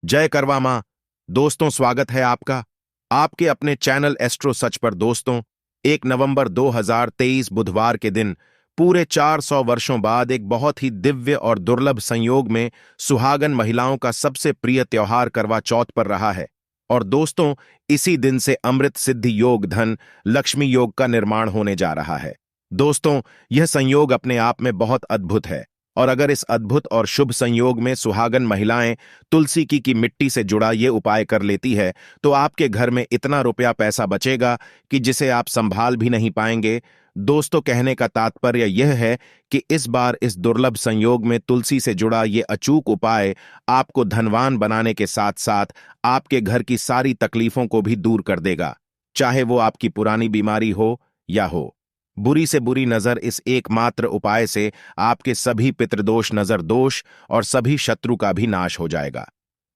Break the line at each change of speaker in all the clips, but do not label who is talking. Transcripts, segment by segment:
जय करवा माँ। दोस्तों, स्वागत है आपका आपके अपने चैनल एस्ट्रो सच पर। दोस्तों, 1 नवंबर 2023 बुधवार के दिन पूरे 400 वर्षों बाद एक बहुत ही दिव्य और दुर्लभ संयोग में सुहागन महिलाओं का सबसे प्रिय त्योहार करवा चौथ पर रहा है। और दोस्तों, इसी दिन से अमृत सिद्धि योग धन लक्ष्मी योग का निर्माण होने जा रहा है। दोस्तों, यह संयोग अपने आप में बहुत अद्भुत है। और अगर इस अद्भुत और शुभ संयोग में सुहागन महिलाएं तुलसी की मिट्टी से जुड़ा ये उपाय कर लेती है तो आपके घर में इतना रुपया पैसा बचेगा कि जिसे आप संभाल भी नहीं पाएंगे। दोस्तों, कहने का तात्पर्य यह है कि इस बार इस दुर्लभ संयोग में तुलसी से जुड़ा ये अचूक उपाय आपको धनवान बनाने के साथ साथ आपके घर की सारी तकलीफों को भी दूर कर देगा, चाहे वो आपकी पुरानी बीमारी हो या हो। बुरी से बुरी नजर इस एकमात्र उपाय से आपके सभी पितृदोष, नजर दोष और सभी शत्रु का भी नाश हो जाएगा।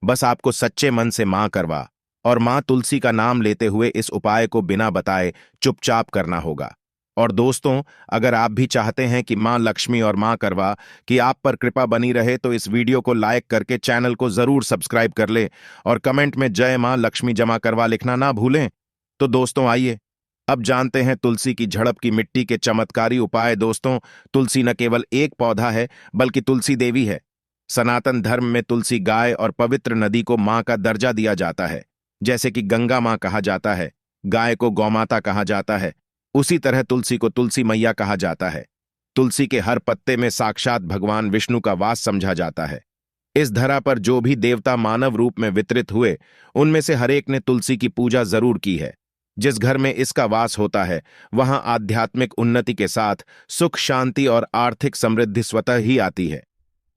बस आपको सच्चे मन से मां करवा और मां तुलसी का नाम लेते हुए इस उपाय को बिना बताए चुपचाप करना होगा। और दोस्तों, अगर आप भी चाहते हैं कि मां लक्ष्मी और मां करवा कि आप पर कृपा बनी रहे तो इस वीडियो को लाइक करके चैनल को जरूर सब्सक्राइब कर ले और कमेंट में जय मां लक्ष्मी जमा करवा लिखना ना भूलें। तो दोस्तों, आइए अब जानते हैं तुलसी की झड़प की मिट्टी के चमत्कारी उपाय। दोस्तों, तुलसी न केवल एक पौधा है बल्कि तुलसी देवी है। सनातन धर्म में तुलसी गाय और पवित्र नदी को मां का दर्जा दिया जाता है। जैसे कि गंगा मां कहा जाता है, गाय को गौमाता कहा जाता है, उसी तरह तुलसी को तुलसी मैया कहा जाता है। तुलसी के हर पत्ते में साक्षात भगवान विष्णु का वास समझा जाता है। इस धरा पर जो भी देवता मानव रूप में वितरित हुए उनमें से हर एक ने तुलसी की पूजा जरूर की है। जिस घर में इसका वास होता है वहां आध्यात्मिक उन्नति के साथ सुख, शांति और आर्थिक समृद्धि स्वतः ही आती है।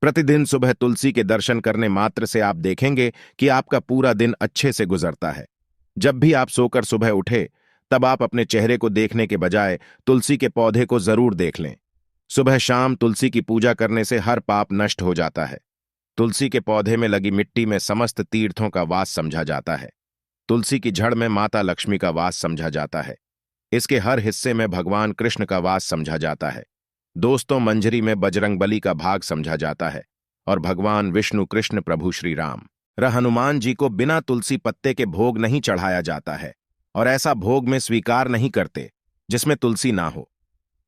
प्रतिदिन सुबह तुलसी के दर्शन करने मात्र से आप देखेंगे कि आपका पूरा दिन अच्छे से गुजरता है। जब भी आप सोकर सुबह उठे तब आप अपने चेहरे को देखने के बजाय तुलसी के पौधे को जरूर देख लें। सुबह शाम तुलसी की पूजा करने से हर पाप नष्ट हो जाता है। तुलसी के पौधे में लगी मिट्टी में समस्त तीर्थों का वास समझा जाता है। तुलसी की जड़ में माता लक्ष्मी का वास समझा जाता है। इसके हर हिस्से में भगवान कृष्ण का वास समझा जाता है। दोस्तों, मंजरी में बजरंगबली का भाग समझा जाता है और भगवान विष्णु, कृष्ण, प्रभु श्री राम हनुमान जी को बिना तुलसी पत्ते के भोग नहीं चढ़ाया जाता है और ऐसा भोग में स्वीकार नहीं करते जिसमें तुलसी ना हो।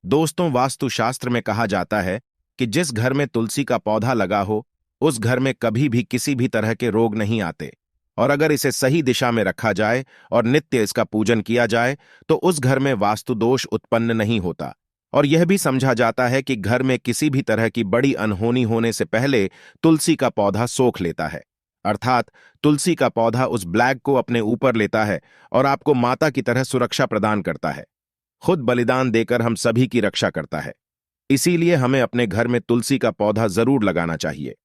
दोस्तों, वास्तुशास्त्र में कहा जाता है कि जिस घर में तुलसी का पौधा लगा हो उस घर में कभी भी किसी भी तरह के रोग नहीं आते। और अगर इसे सही दिशा में रखा जाए और नित्य इसका पूजन किया जाए तो उस घर में वास्तु दोष उत्पन्न नहीं होता। और यह भी समझा जाता है कि घर में किसी भी तरह की बड़ी अनहोनी होने से पहले तुलसी का पौधा सोख लेता है, अर्थात तुलसी का पौधा उस ब्लैक को अपने ऊपर लेता है और आपको माता की तरह सुरक्षा प्रदान करता है। खुद बलिदान देकर हम सभी की रक्षा करता है। इसीलिए हमें अपने घर में तुलसी का पौधा जरूर लगाना चाहिए।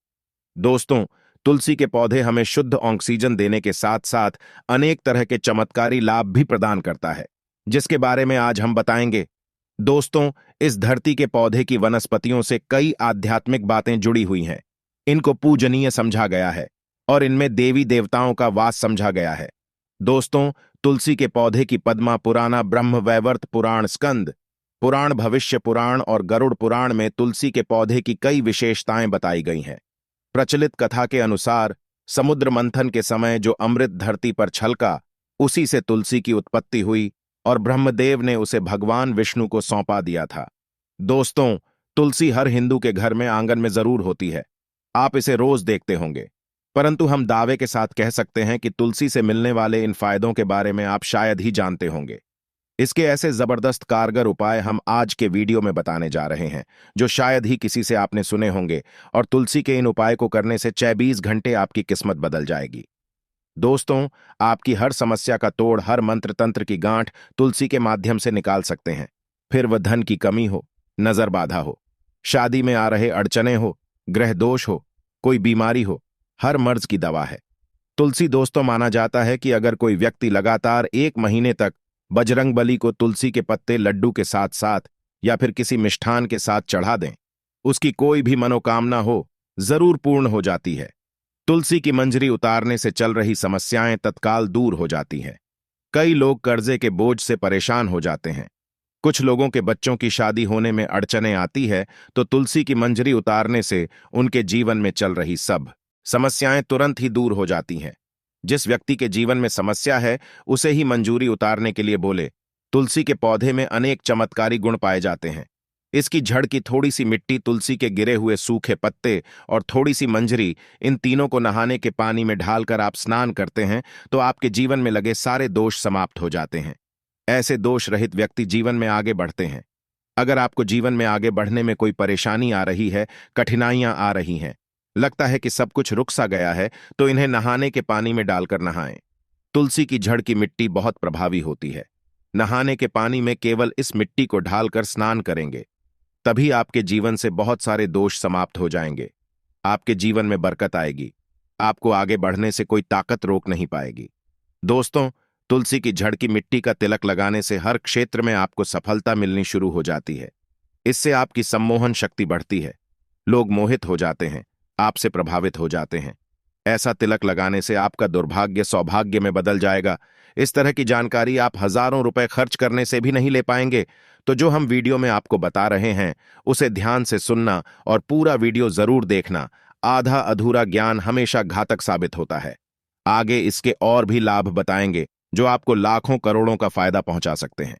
दोस्तों, तुलसी के पौधे हमें शुद्ध ऑक्सीजन देने के साथ साथ अनेक तरह के चमत्कारी लाभ भी प्रदान करता है, जिसके बारे में आज हम बताएंगे। दोस्तों, इस धरती के पौधे की वनस्पतियों से कई आध्यात्मिक बातें जुड़ी हुई हैं। इनको पूजनीय समझा गया है और इनमें देवी देवताओं का वास समझा गया है। दोस्तों, तुलसी के पौधे की पद्मा पुराण, ब्रह्म वैवर्त पुराण, स्कंद पुराण, भविष्य पुराण और गरुड़ पुराण में तुलसी के पौधे की कई विशेषताएं बताई गई हैं। प्रचलित कथा के अनुसार समुद्र मंथन के समय जो अमृत धरती पर छलका उसी से तुलसी की उत्पत्ति हुई और ब्रह्मदेव ने उसे भगवान विष्णु को सौंपा दिया था। दोस्तों, तुलसी हर हिंदू के घर में आंगन में जरूर होती है। आप इसे रोज देखते होंगे, परंतु हम दावे के साथ कह सकते हैं कि तुलसी से मिलने वाले इन फायदों के बारे में आप शायद ही जानते होंगे। इसके ऐसे जबरदस्त कारगर उपाय हम आज के वीडियो में बताने जा रहे हैं जो शायद ही किसी से आपने सुने होंगे। और तुलसी के इन उपाय को करने से 24 घंटे आपकी किस्मत बदल जाएगी। दोस्तों, आपकी हर समस्या का तोड़, हर मंत्र तंत्र की गांठ तुलसी के माध्यम से निकाल सकते हैं। फिर वह धन की कमी हो, नजर बाधा हो, शादी में आ रहे अड़चने हो, ग्रह दोष हो, कोई बीमारी हो, हर मर्ज की दवा है तुलसी। दोस्तों, माना जाता है कि अगर कोई व्यक्ति लगातार 1 महीने तक बजरंगबली को तुलसी के पत्ते लड्डू के साथ साथ या फिर किसी मिष्ठान के साथ चढ़ा दें, उसकी कोई भी मनोकामना हो जरूर पूर्ण हो जाती है। तुलसी की मंजरी उतारने से चल रही समस्याएं तत्काल दूर हो जाती हैं। कई लोग कर्जे के बोझ से परेशान हो जाते हैं। कुछ लोगों के बच्चों की शादी होने में अड़चनें आती है तो तुलसी की मंजरी उतारने से उनके जीवन में चल रही सब समस्याएं तुरंत ही दूर हो जाती हैं। जिस व्यक्ति के जीवन में समस्या है उसे ही मंजूरी उतारने के लिए बोले। तुलसी के पौधे में अनेक चमत्कारी गुण पाए जाते हैं। इसकी जड़ की थोड़ी सी मिट्टी, तुलसी के गिरे हुए सूखे पत्ते और थोड़ी सी मंजरी, इन तीनों को नहाने के पानी में ढालकर आप स्नान करते हैं तो आपके जीवन में लगे सारे दोष समाप्त हो जाते हैं। ऐसे दोष रहित व्यक्ति जीवन में आगे बढ़ते हैं। अगर आपको जीवन में आगे बढ़ने में कोई परेशानी आ रही है, कठिनाइयां आ रही हैं, लगता है कि सब कुछ रुक सा गया है, तो इन्हें नहाने के पानी में डालकर नहाएं। तुलसी की जड़ की मिट्टी बहुत प्रभावी होती है। नहाने के पानी में केवल इस मिट्टी को ढालकर स्नान करेंगे, तभी आपके जीवन से बहुत सारे दोष समाप्त हो जाएंगे। आपके जीवन में बरकत आएगी। आपको आगे बढ़ने से कोई ताकत रोक नहीं पाएगी। दोस्तों, तुलसी की जड़ की मिट्टी का तिलक लगाने से हर क्षेत्र में आपको सफलता मिलनी शुरू हो जाती है। इससे आपकी सम्मोहन शक्ति बढ़ती है। लोग मोहित हो जाते हैं, आपसे प्रभावित हो जाते हैं। ऐसा तिलक लगाने से आपका दुर्भाग्य सौभाग्य में बदल जाएगा। इस तरह की जानकारी आप हजारों रुपए खर्च करने से भी नहीं ले पाएंगे। तो जो हम वीडियो में आपको बता रहे हैं उसे ध्यान से सुनना और पूरा वीडियो जरूर देखना। आधा अधूरा ज्ञान हमेशा घातक साबित होता है। आगे इसके और भी लाभ बताएंगे जो आपको लाखों करोड़ों का फायदा पहुंचा सकते हैं।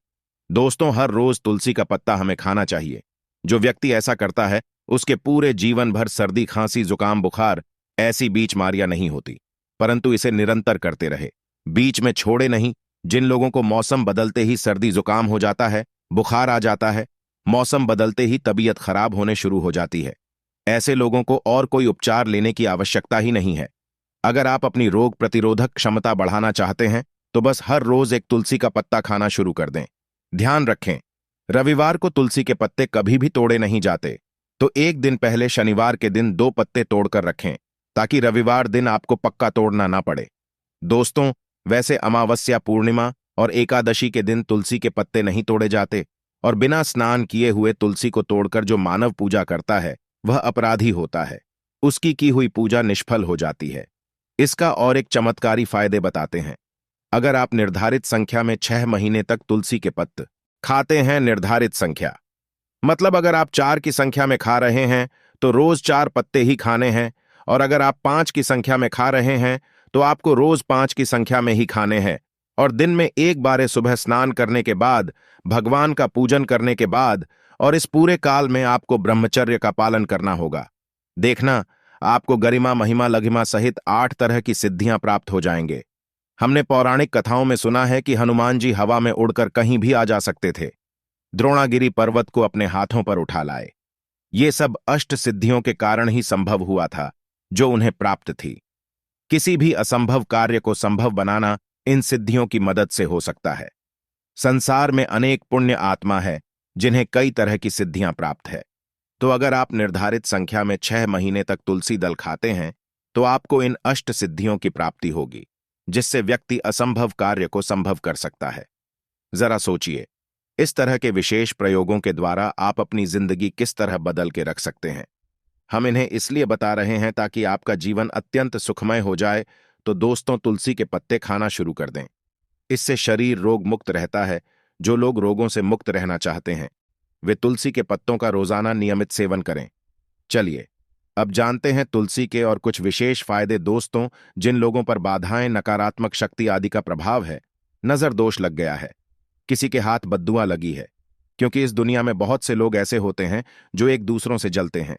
दोस्तों, हर रोज तुलसी का पत्ता हमें खाना चाहिए। जो व्यक्ति ऐसा करता है उसके पूरे जीवन भर सर्दी, खांसी, जुकाम, बुखार ऐसी बीमारियां नहीं होती। परंतु इसे निरंतर करते रहे, बीच में छोड़े नहीं। जिन लोगों को मौसम बदलते ही सर्दी जुकाम हो जाता है, बुखार आ जाता है, मौसम बदलते ही तबीयत खराब होने शुरू हो जाती है, ऐसे लोगों को और कोई उपचार लेने की आवश्यकता ही नहीं है। अगर आप अपनी रोग प्रतिरोधक क्षमता बढ़ाना चाहते हैं तो बस हर रोज एक तुलसी का पत्ता खाना शुरू कर दें। ध्यान रखें, रविवार को तुलसी के पत्ते कभी भी तोड़े नहीं जाते, तो एक दिन पहले शनिवार के दिन 2 पत्ते तोड़कर रखें ताकि रविवार दिन आपको पक्का तोड़ना ना पड़े। दोस्तों, वैसे अमावस्या, पूर्णिमा और एकादशी के दिन तुलसी के पत्ते नहीं तोड़े जाते, और बिना स्नान किए हुए तुलसी को तोड़कर जो मानव पूजा करता है वह अपराधी होता है। उसकी की हुई पूजा निष्फल हो जाती है। इसका और एक चमत्कारी फायदे बताते हैं। अगर आप निर्धारित संख्या में 6 महीने तक तुलसी के पत्ते खाते हैं, निर्धारित संख्या मतलब अगर आप 4 की संख्या में खा रहे हैं तो रोज 4 पत्ते ही खाने हैं, और अगर आप 5 की संख्या में खा रहे हैं तो आपको रोज 5 की संख्या में ही खाने हैं, और दिन में एक बार सुबह स्नान करने के बाद, भगवान का पूजन करने के बाद, और इस पूरे काल में आपको ब्रह्मचर्य का पालन करना होगा। देखना, आपको गरिमा, महिमा, लघिमा सहित 8 तरह की सिद्धियां प्राप्त हो जाएंगे। हमने पौराणिक कथाओं में सुना है कि हनुमान जी हवा में उड़कर कहीं भी आ जा सकते थे, द्रोणागिरी पर्वत को अपने हाथों पर उठा लाए। ये सब अष्ट सिद्धियों के कारण ही संभव हुआ था जो उन्हें प्राप्त थी। किसी भी असंभव कार्य को संभव बनाना इन सिद्धियों की मदद से हो सकता है। संसार में अनेक पुण्य आत्मा है जिन्हें कई तरह की सिद्धियां प्राप्त है। तो अगर आप निर्धारित संख्या में 6 महीने तक तुलसी दल खाते हैं तो आपको इन अष्ट सिद्धियों की प्राप्ति होगी, जिससे व्यक्ति असंभव कार्य को संभव कर सकता है। जरा सोचिए, इस तरह के विशेष प्रयोगों के द्वारा आप अपनी जिंदगी किस तरह बदल के रख सकते हैं। हम इन्हें इसलिए बता रहे हैं ताकि आपका जीवन अत्यंत सुखमय हो जाए। तो दोस्तों, तुलसी के पत्ते खाना शुरू कर दें। इससे शरीर रोग मुक्त रहता है। जो लोग रोगों से मुक्त रहना चाहते हैं वे तुलसी के पत्तों का रोजाना नियमित सेवन करें। चलिए अब जानते हैं तुलसी के और कुछ विशेष फायदे। दोस्तों, जिन लोगों पर बाधाएं, नकारात्मक शक्ति आदि का प्रभाव है, नजर दोष लग गया है, किसी के हाथ बद्दुआ लगी है, क्योंकि इस दुनिया में बहुत से लोग ऐसे होते हैं जो एक दूसरों से जलते हैं।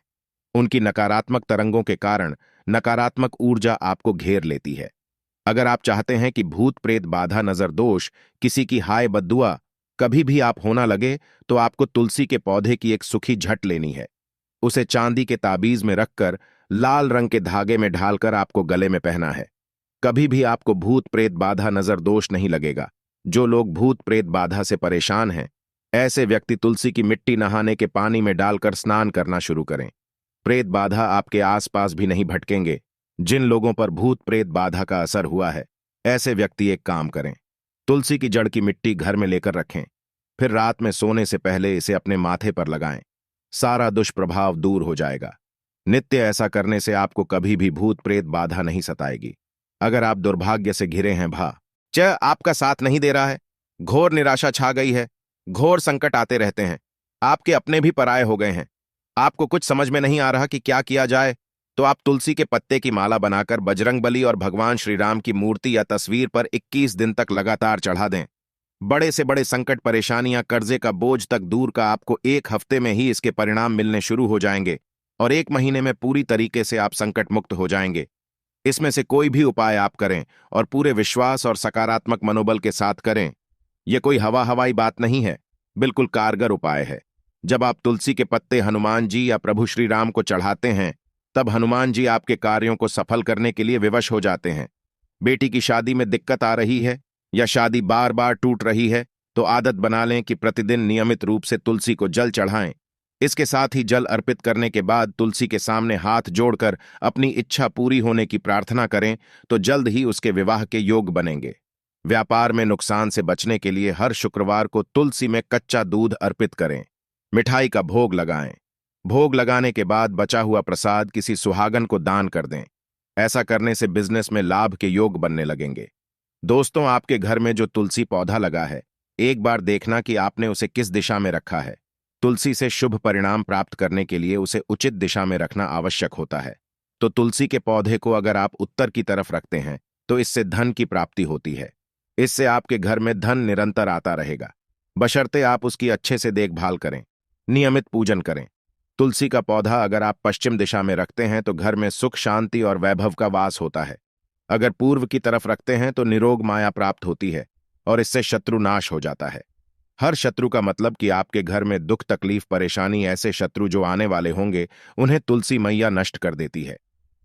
उनकी नकारात्मक तरंगों के कारण नकारात्मक ऊर्जा आपको घेर लेती है। अगर आप चाहते हैं कि भूत प्रेत, बाधा, नजर दोष, किसी की हाय बद्दुआ कभी भी आप होना लगे, तो आपको तुलसी के पौधे की एक सूखी झट लेनी है। उसे चांदी के ताबीज में रखकर लाल रंग के धागे में ढालकर आपको गले में पहना है। कभी भी आपको भूत प्रेत, बाधा, नजर दोष नहीं लगेगा। जो लोग भूत प्रेत बाधा से परेशान हैं, ऐसे व्यक्ति तुलसी की मिट्टी नहाने के पानी में डालकर स्नान करना शुरू करें। प्रेत बाधा आपके आसपास भी नहीं भटकेंगे। जिन लोगों पर भूत प्रेत बाधा का असर हुआ है, ऐसे व्यक्ति एक काम करें, तुलसी की जड़ की मिट्टी घर में लेकर रखें, फिर रात में सोने से पहले इसे अपने माथे पर लगाएं। सारा दुष्प्रभाव दूर हो जाएगा। नित्य ऐसा करने से आपको कभी भी भूत प्रेत बाधा नहीं सताएगी। अगर आप दुर्भाग्य से घिरे हैं, आपका साथ नहीं दे रहा है, घोर निराशा छा गई है, घोर संकट आते रहते हैं, आपके अपने भी पराये हो गए हैं, आपको कुछ समझ में नहीं आ रहा कि क्या किया जाए, तो आप तुलसी के पत्ते की माला बनाकर बजरंगबली और भगवान श्री राम की मूर्ति या तस्वीर पर 21 दिन तक लगातार चढ़ा दें। बड़े से बड़े संकट, परेशानियां, कर्जे का बोझ तक दूर का आपको 1 हफ्ते में ही इसके परिणाम मिलने शुरू हो जाएंगे और 1 महीने में पूरी तरीके से आप संकट मुक्त हो जाएंगे। इसमें से कोई भी उपाय आप करें और पूरे विश्वास और सकारात्मक मनोबल के साथ करें। यह कोई हवाई बात नहीं है, बिल्कुल कारगर उपाय है। जब आप तुलसी के पत्ते हनुमान जी या प्रभु श्री राम को चढ़ाते हैं, तब हनुमान जी आपके कार्यों को सफल करने के लिए विवश हो जाते हैं। बेटी की शादी में दिक्कत आ रही है या शादी बार बार टूट रही है, तो आदत बना लें कि प्रतिदिन नियमित रूप से तुलसी को जल चढ़ाएं। इसके साथ ही जल अर्पित करने के बाद तुलसी के सामने हाथ जोड़कर अपनी इच्छा पूरी होने की प्रार्थना करें, तो जल्द ही उसके विवाह के योग बनेंगे। व्यापार में नुकसान से बचने के लिए हर शुक्रवार को तुलसी में कच्चा दूध अर्पित करें। मिठाई का भोग लगाएं। भोग लगाने के बाद बचा हुआ प्रसाद किसी सुहागन को दान कर दें। ऐसा करने से बिजनेस में लाभ के योग बनने लगेंगे। दोस्तों, आपके घर में जो तुलसी पौधा लगा है, एक बार देखना कि आपने उसे किस दिशा में रखा है। तुलसी से शुभ परिणाम प्राप्त करने के लिए उसे उचित दिशा में रखना आवश्यक होता है। तो तुलसी के पौधे को अगर आप उत्तर की तरफ रखते हैं, तो इससे धन की प्राप्ति होती है। इससे आपके घर में धन निरंतर आता रहेगा, बशर्ते आप उसकी अच्छे से देखभाल करें, नियमित पूजन करें। तुलसी का पौधा अगर आप पश्चिम दिशा में रखते हैं, तो घर में सुख, शांति और वैभव का वास होता है। अगर पूर्व की तरफ रखते हैं, तो निरोग माया प्राप्त होती है और इससे शत्रु नाश हो जाता है। हर शत्रु का मतलब कि आपके घर में दुख, तकलीफ, परेशानी, ऐसे शत्रु जो आने वाले होंगे, उन्हें तुलसी मैया नष्ट कर देती है।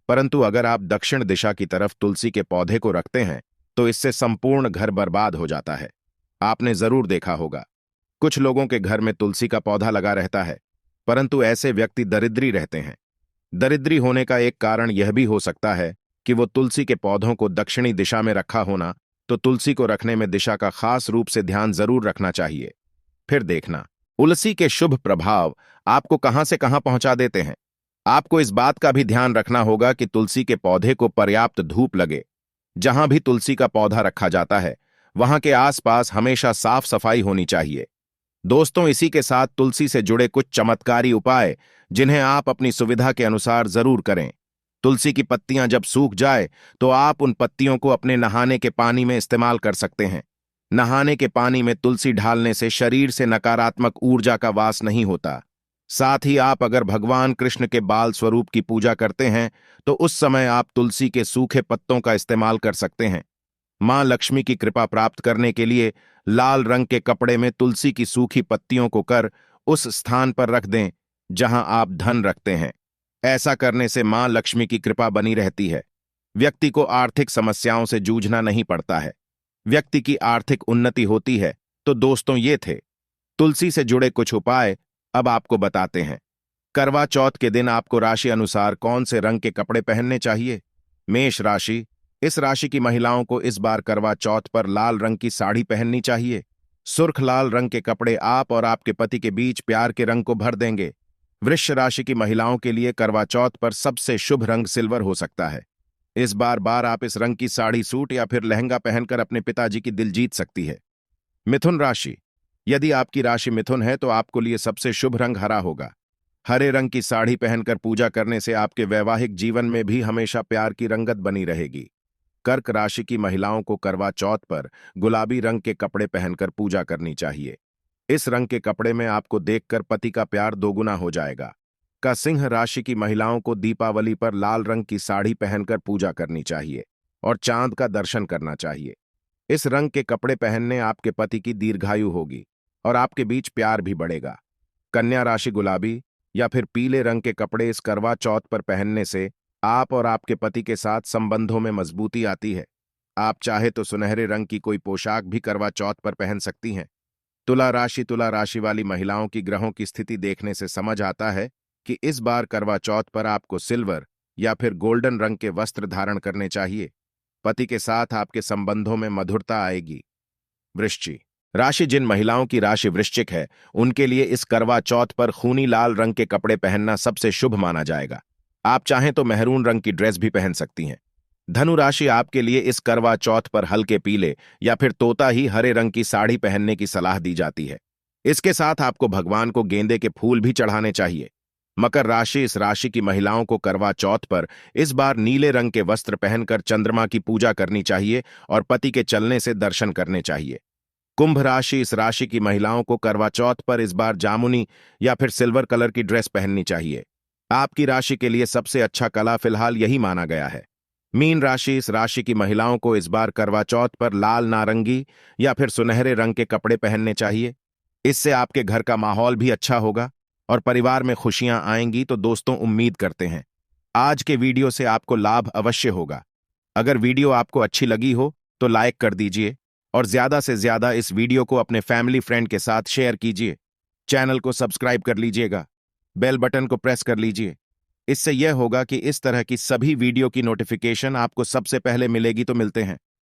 परंतु अगर आप दक्षिण दिशा की तरफ तुलसी के पौधे को रखते हैं, तो इससे संपूर्ण घर बर्बाद हो जाता है। आपने जरूर देखा होगा, कुछ लोगों के घर में तुलसी का पौधा लगा रहता है, परंतु ऐसे व्यक्ति दरिद्री रहते हैं। दरिद्री होने का एक कारण यह भी हो सकता है कि वो तुलसी के पौधों को दक्षिणी दिशा में रखा होना। तो तुलसी को रखने में दिशा का खास रूप से ध्यान जरूर रखना चाहिए। फिर देखना, तुलसी के शुभ प्रभाव आपको कहां से कहां पहुंचा देते हैं। आपको इस बात का भी ध्यान रखना होगा कि तुलसी के पौधे को पर्याप्त धूप लगे। जहां भी तुलसी का पौधा रखा जाता है, वहां के आसपास हमेशा साफ सफाई होनी चाहिए। दोस्तों, इसी के साथ तुलसी से जुड़े कुछ चमत्कारी उपाय, जिन्हें आप अपनी सुविधा के अनुसार जरूर करें। तुलसी की पत्तियां जब सूख जाए, तो आप उन पत्तियों को अपने नहाने के पानी में इस्तेमाल कर सकते हैं। नहाने के पानी में तुलसी डालने से शरीर से नकारात्मक ऊर्जा का वास नहीं होता। साथ ही आप अगर भगवान कृष्ण के बाल स्वरूप की पूजा करते हैं, तो उस समय आप तुलसी के सूखे पत्तों का इस्तेमाल कर सकते हैं। मां लक्ष्मी की कृपा प्राप्त करने के लिए लाल रंग के कपड़े में तुलसी की सूखी पत्तियों को कर उस स्थान पर रख दें जहां आप धन रखते हैं। ऐसा करने से मां लक्ष्मी की कृपा बनी रहती है। व्यक्ति को आर्थिक समस्याओं से जूझना नहीं पड़ता है। व्यक्ति की आर्थिक उन्नति होती है। तो दोस्तों, ये थे तुलसी से जुड़े कुछ उपाय। अब आपको बताते हैं, करवा चौथ के दिन आपको राशि अनुसार कौन से रंग के कपड़े पहनने चाहिए। मेष राशि, इस राशि की महिलाओं को इस बार करवा चौथ पर लाल रंग की साड़ी पहननी चाहिए। सुर्ख लाल रंग के कपड़े आप और आपके पति के बीच प्यार के रंग को भर देंगे। वृश्चिक राशि की महिलाओं के लिए करवा चौथ पर सबसे शुभ रंग सिल्वर हो सकता है। इस बार आप इस रंग की साड़ी, सूट या फिर लहंगा पहनकर अपने पिताजी की दिल जीत सकती है। मिथुन राशि, यदि आपकी राशि मिथुन है, तो आपको लिए सबसे शुभ रंग हरा होगा। हरे रंग की साड़ी पहनकर पूजा करने से आपके वैवाहिक जीवन में भी हमेशा प्यार की रंगत बनी रहेगी। कर्क राशि की महिलाओं को करवा चौथ पर गुलाबी रंग के कपड़े पहनकर पूजा करनी चाहिए। इस रंग के कपड़े में आपको देखकर पति का प्यार दोगुना हो जाएगा। का सिंह राशि की महिलाओं को दीपावली पर लाल रंग की साड़ी पहनकर पूजा करनी चाहिए और चांद का दर्शन करना चाहिए। इस रंग के कपड़े पहनने आपके पति की दीर्घायु होगी और आपके बीच प्यार भी बढ़ेगा। कन्या राशि, गुलाबी या फिर पीले रंग के कपड़े इस करवा चौथ पर पहनने से आप और आपके पति के साथ संबंधों में मजबूती आती है। आप चाहे तो सुनहरे रंग की कोई पोशाक भी करवा चौथ पर पहन सकती हैं। तुला राशि वाली महिलाओं की ग्रहों की स्थिति देखने से समझ आता है कि इस बार करवा चौथ पर आपको सिल्वर या फिर गोल्डन रंग के वस्त्र धारण करने चाहिए। पति के साथ आपके संबंधों में मधुरता आएगी। वृश्चिक राशि, जिन महिलाओं की राशि वृश्चिक है, उनके लिए इस करवा चौथ पर खूनी लाल रंग के कपड़े पहनना सबसे शुभ माना जाएगा। आप चाहें तो मेहरून रंग की ड्रेस भी पहन सकती हैं। धनु राशि, आपके लिए इस करवा चौथ पर हल्के पीले या फिर तोता ही हरे रंग की साड़ी पहनने की सलाह दी जाती है। इसके साथ आपको भगवान को गेंदे के फूल भी चढ़ाने चाहिए। मकर राशि, इस राशि की महिलाओं को करवा चौथ पर इस बार नीले रंग के वस्त्र पहनकर चंद्रमा की पूजा करनी चाहिए और पति के चलने से दर्शन करने चाहिए। कुंभ राशि, इस राशि की महिलाओं को करवा चौथ पर इस बार जामुनी या फिर सिल्वर कलर की ड्रेस पहननी चाहिए। आपकी राशि के लिए सबसे अच्छा कलर फिलहाल यही माना गया है। मीन राशि, इस राशि की महिलाओं को इस बार करवा चौथ पर लाल, नारंगी या फिर सुनहरे रंग के कपड़े पहनने चाहिए। इससे आपके घर का माहौल भी अच्छा होगा और परिवार में खुशियां आएंगी। तो दोस्तों, उम्मीद करते हैं आज के वीडियो से आपको लाभ अवश्य होगा। अगर वीडियो आपको अच्छी लगी हो तो लाइक कर दीजिए और ज्यादा से ज्यादा इस वीडियो को अपने फैमिली फ्रेंड के साथ शेयर कीजिए। चैनल को सब्सक्राइब कर लीजिएगा, बेल बटन को प्रेस कर लीजिए। इससे यह होगा कि इस तरह की सभी वीडियो की नोटिफिकेशन आपको सबसे पहले मिलेगी। तो मिलते हैं।